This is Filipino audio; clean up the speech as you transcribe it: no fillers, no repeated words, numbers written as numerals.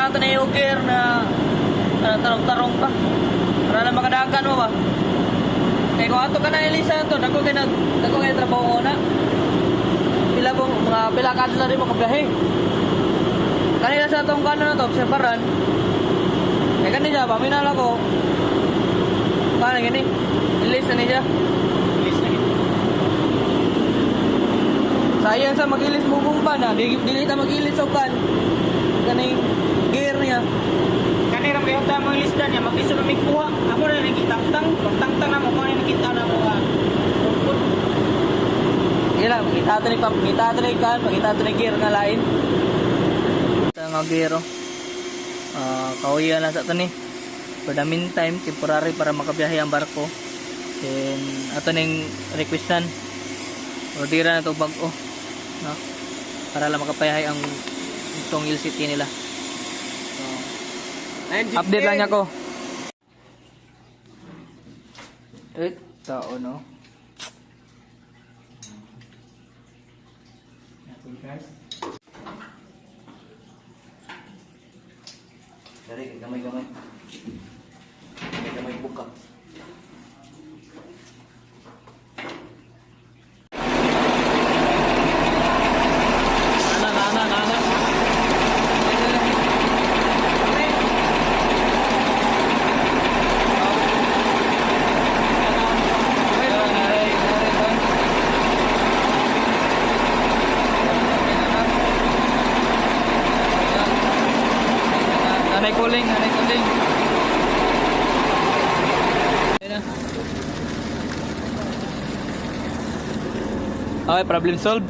natin na yung gear na tarong-tarong pa. Para na makadagan mo ba? Kaya kung ato ka na ilisa ito, dako kayo trabaho ko na. Pila kadla rin makabiyahe. Kanina sa itong kano na ito, separan. Kaya kanina, paminala ko. Paano gini? Ilis na niya. Ilis na gini. Sayang sa mag-ilis mo bumpa na. Dili ta mag-ilis o kan. Kaning gear niya. Kanina kayo mo ilis na niya, mag-iso na may kuha. Ako na nagkitang-tang. Pagtang-tang na mo, kung ano nakita na mo. Sige lang, makita ito ni kan, makita ito ni gear na lain. Ito nga gear, kauwihan lang sa ito ni. For the meantime, temporary para makabiyahe ang barko. Then, ito na yung requestan. Ordera na ito bago. No? Para lang makapayahe ang itong LCT nila. So, update lang niya ko. Ito, no? Guys. Dari, gamay-gamay. Gamay buka. Nana. Anay kuling. Okay, problem solved.